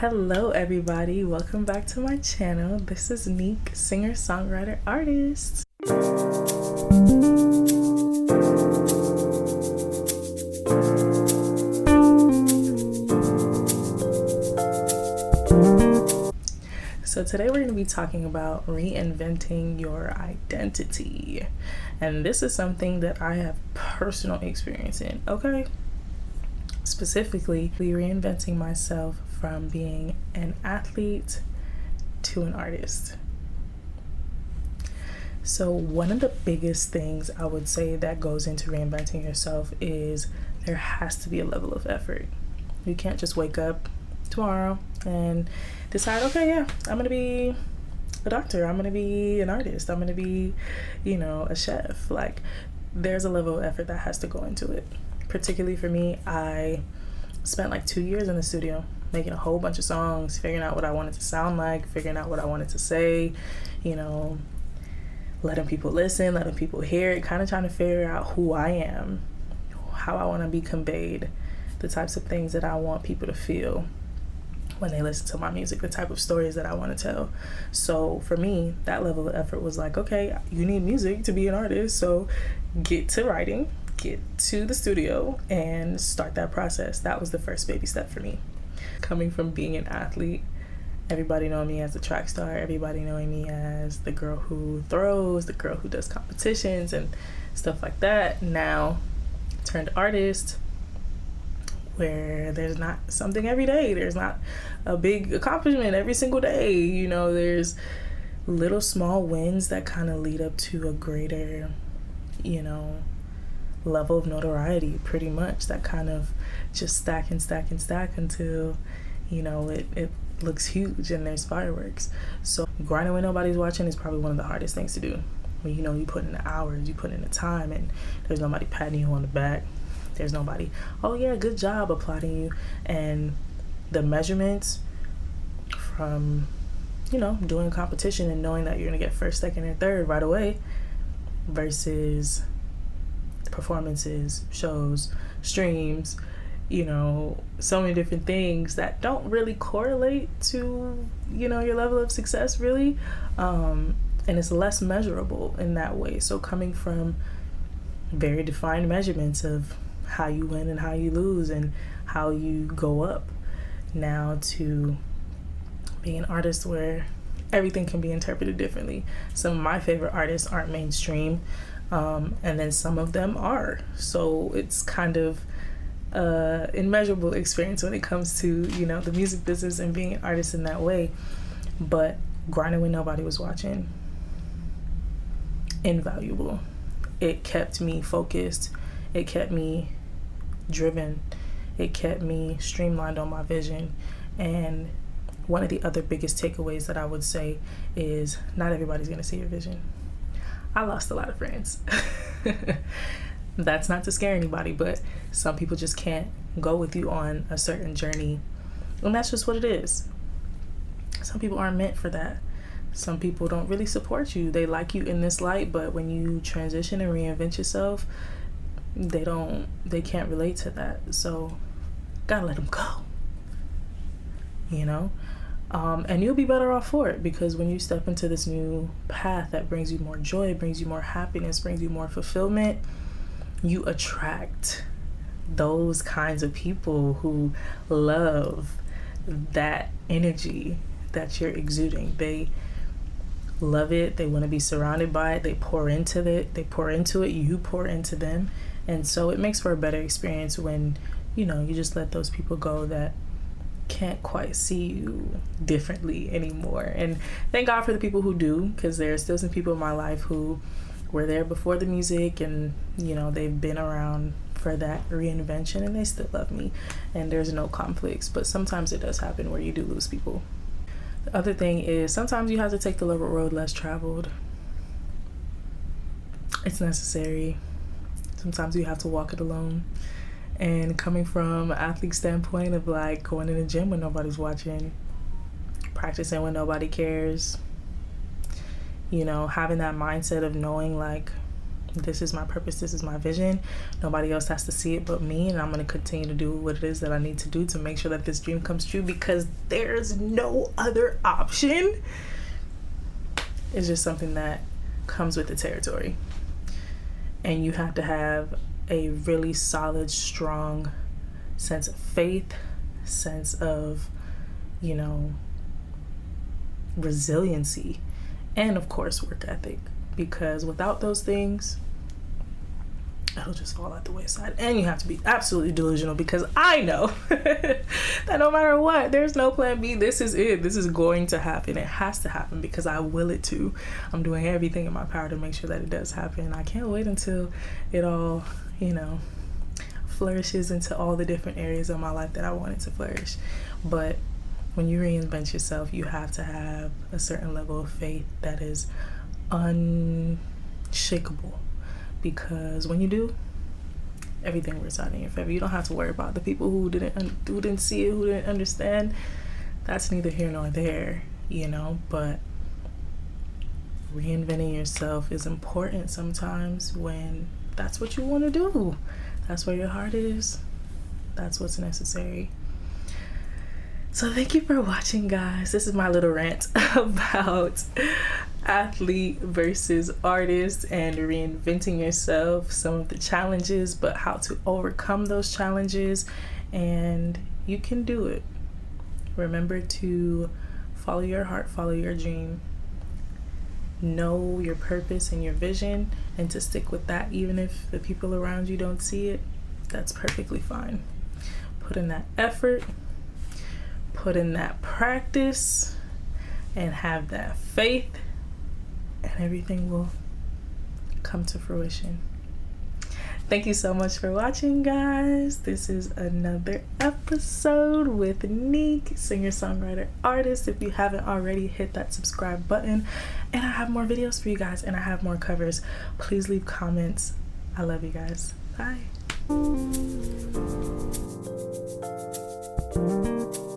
Hello everybody, welcome back to my channel. This is Nique, singer, songwriter, artist. So today we're going to be talking about reinventing your identity. And this is something that I have personal experience in, okay? Specifically, reinventing myself from being an athlete to an artist. So one of the biggest things I would say that goes into reinventing yourself is there has to be a level of effort. You can't just wake up tomorrow and decide, okay, yeah, I'm gonna be a doctor, I'm gonna be an artist, I'm gonna be, a chef. Like, there's a level of effort that has to go into it. Particularly for me, I spent like 2 years in the studio making a whole bunch of songs, figuring out what I wanted to sound like, figuring out what I wanted to say, letting people listen, letting people hear it, kind of trying to figure out who I am, how I want to be conveyed, the types of things that I want people to feel when they listen to my music, the type of stories that I want to tell. So for me, that level of effort was like, okay, you need music to be an artist, so get to writing, get to the studio, and start that process. That was the first baby step for me. Coming from being an athlete, everybody knowing me as a track star, everybody knowing me as the girl who throws, the girl who does competitions and stuff like that, now turned artist, where there's not something every day, there's not a big accomplishment every single day, there's little small wins that kind of lead up to a greater, level of notoriety, pretty much, that kind of just stack and stack and stack until it looks huge and there's fireworks. So grinding when nobody's watching is probably one of the hardest things to do. When you put in the hours, you put in the time, and there's nobody patting you on the back, there's nobody, oh yeah, good job, applauding you. And the measurements from doing competition and knowing that you're gonna get first, second, and third right away versus performances, shows, streams, so many different things that don't really correlate to your level of success, really, and it's less measurable in that way. So coming from very defined measurements of how you win and how you lose and how you go up, now to being an artist where everything can be interpreted differently. Some of my favorite artists aren't mainstream, and then some of them are. So it's kind of immeasurable experience when it comes to the music business and being an artist in that way. But grinding when nobody was watching, invaluable. It kept me focused, it kept me driven, it kept me streamlined on my vision. And one of the other biggest takeaways that I would say is not everybody's gonna see your vision. I lost a lot of friends. That's not to scare anybody, but some people just can't go with you on a certain journey, and that's just what it is. Some people aren't meant for that. Some people don't really support you. They like you in this light, but when you transition and reinvent yourself, they can't relate to that. So gotta let them go, and you'll be better off for it, because when you step into this new path that brings you more joy, brings you more happiness, brings you more fulfillment, you attract those kinds of people who love that energy that you're exuding. They love it, they want to be surrounded by it, they pour into it, you pour into them. And so it makes for a better experience when you just let those people go that can't quite see you differently anymore. And thank God for the people who do, because there are still some people in my life who were there before the music, and they've been around for that reinvention, and they still love me, and there's no conflicts. But sometimes it does happen where you do lose people. The other thing is, sometimes you have to take the road less traveled. It's necessary. Sometimes you have to walk it alone. And coming from an athlete standpoint of like going in the gym when nobody's watching, practicing when nobody cares, having that mindset of knowing like this is my purpose, this is my vision. Nobody else has to see it but me, and I'm going to continue to do what it is that I need to do to make sure that this dream comes true, because there's no other option. It's just something that comes with the territory, and you have to have a really solid, strong sense of faith, sense of, you know, resiliency, and of course work ethic, because without those things, it'll just fall out the wayside. And you have to be absolutely delusional, because I know that no matter what, there's no plan B. This is it. This is going to happen. It has to happen because I will it to. I'm doing everything in my power to make sure that it does happen. I can't wait until it all, you know, flourishes into all the different areas of my life that I want it to flourish. But when you reinvent yourself, you have to have a certain level of faith that is unshakable, because when you do, everything works out in your favor. You don't have to worry about the people who didn't see it, who didn't understand. That's neither here nor there, you know. But reinventing yourself is important sometimes when that's what you want to do. That's where your heart is. That's what's necessary. So thank you for watching, guys. This is my little rant about athlete versus artist and reinventing yourself, some of the challenges, but how to overcome those challenges. And you can do it. Remember to follow your heart, follow your dream, know your purpose and your vision, and to stick with that even if the people around you don't see it. That's perfectly fine. Put in that effort, put in that practice, and have that faith, and everything will come to fruition. Thank you so much for watching, guys. This is another episode with Nique, singer-songwriter artist. If you haven't already, hit that subscribe button, and I have more videos for you guys, and I have more covers. Please leave comments. I love you guys. Bye.